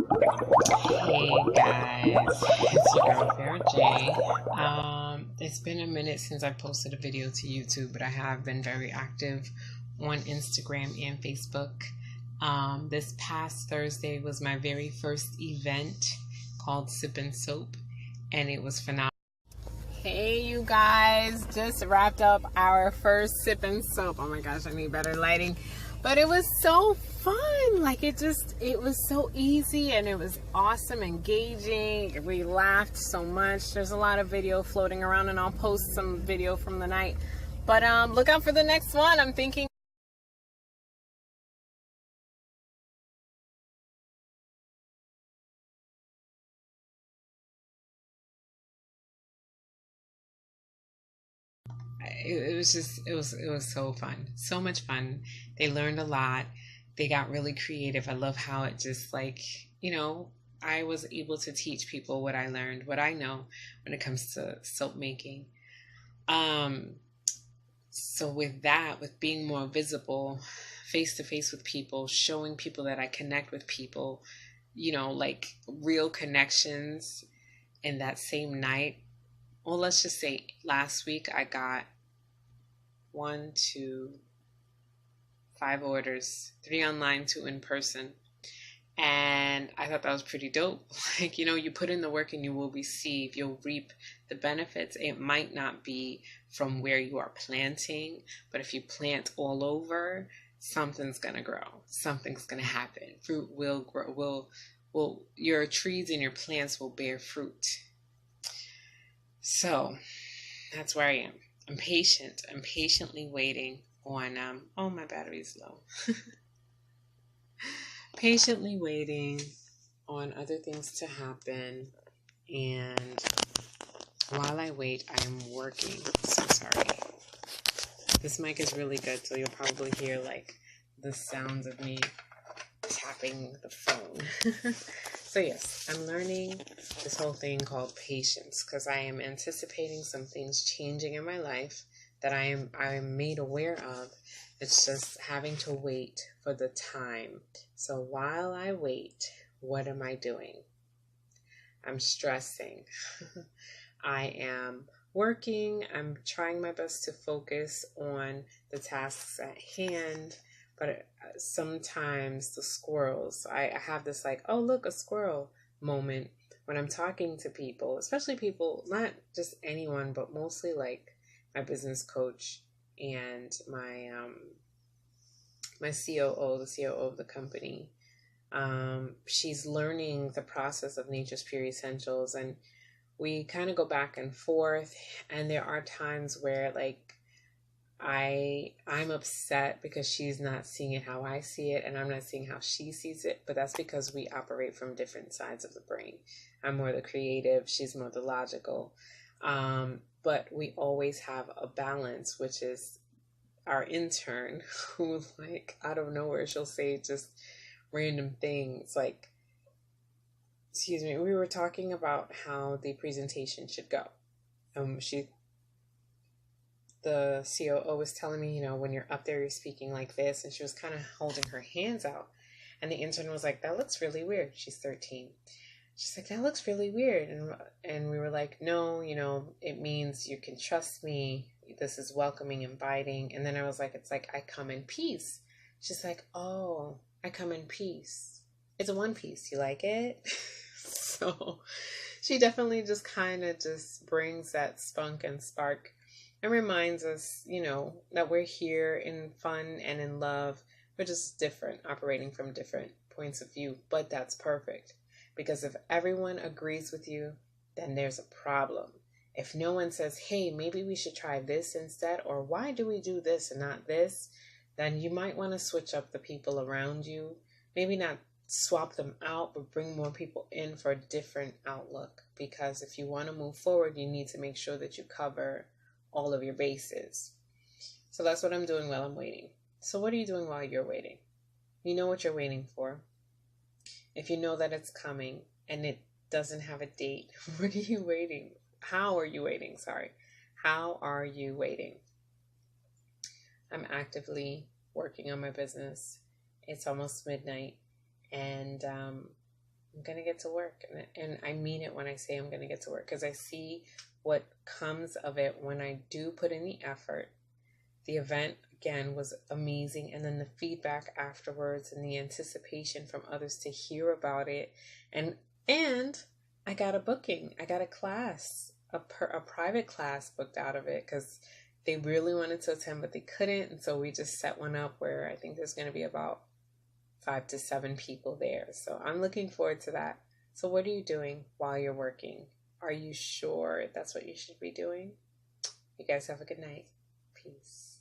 Hey guys, it's your girl Vera J. It's been a minute since I posted a video to YouTube, but I have been very active on Instagram and Facebook. This past Thursday was my very first event called Sip and Soap, and it was phenomenal. Hey you guys, just wrapped up our first Sip and Soap. Oh my gosh, I need better lighting. But it was so fun. Like it was so easy and it was awesome, engaging. We laughed so much. There's a lot of video floating around and I'll post some video from the night. But look out for the next one. I'm thinking it was so fun, so much fun. They learned a lot. They got really creative. I love how it just like, I was able to teach people what I learned, what I know when it comes to soap making. um so with that, with being more visible face to face with people, showing people that I connect with people, like real connections. In that same night, well, let's just say last week, I got one, two, five orders, three online, two in person. And I thought that was pretty dope. Like, you put in the work and you will receive, you'll reap the benefits. It might not be from where you are planting, but if you plant all over, something's going to grow. Something's going to happen. Fruit will grow, will, your trees and your plants will bear fruit. So that's where I am. I'm patient. I'm patiently waiting on, oh, my battery's low. Patiently waiting on other things to happen. And while I wait, I am working. So sorry. This mic is really good, so you'll probably hear like the sounds of me tapping the phone. So yes, I'm learning this whole thing called patience because I am anticipating some things changing in my life that I am made aware of. It's just having to wait for the time. So while I wait, what am I doing? I'm stressing. I am working. I'm trying my best to focus on the tasks at hand. But sometimes the squirrels, I have this like, oh, look, a squirrel moment when I'm talking to people, especially people, not just anyone, but mostly like my business coach and my COO, the COO of the company. She's learning the process of Nature's Pure Essentials, and we kind of go back and forth. And there are times where like I'm upset because she's not seeing it how I see it, and I'm not seeing how she sees it. But that's because we operate from different sides of the brain. I'm more the creative, she's more the logical. But we always have a balance, which is our intern, who like out of nowhere she'll say just random things like, excuse me, we were talking about how the presentation should go. The COO was telling me, when you're up there, you're speaking like this. And she was kind of holding her hands out. And the intern was like, that looks really weird. She's 13. She's like, that looks really weird. And we were like, no, it means you can trust me. This is welcoming, inviting. And then I was like, it's like, I come in peace. She's like, oh, I come in peace. It's a one piece. You like it? So she definitely just kind of just brings that spunk and spark and reminds us, that we're here in fun and in love. We're just different, operating from different points of view. But that's perfect. Because if everyone agrees with you, then there's a problem. If no one says, hey, maybe we should try this instead, or why do we do this and not this, then you might want to switch up the people around you. Maybe not swap them out, but bring more people in for a different outlook. Because if you want to move forward, you need to make sure that you cover all of your bases. So that's what I'm doing while I'm waiting. So what are you doing while you're waiting? You know what you're waiting for. If you know that it's coming and it doesn't have a date, what are you waiting? How are you waiting? Sorry. How are you waiting? I'm actively working on my business. It's almost midnight, and I'm going to get to work. And I mean it when I say I'm going to get to work, because I see what comes of it when I do put in the effort. The event, again, was amazing. And then the feedback afterwards and the anticipation from others to hear about it. And I got a booking. I got a class, a private class booked out of it, because they really wanted to attend, but they couldn't. And so we just set one up where I think there's going to be about 5 to 7 people there. So I'm looking forward to that. So what are you doing while you're working? Are you sure that's what you should be doing? You guys have a good night. Peace.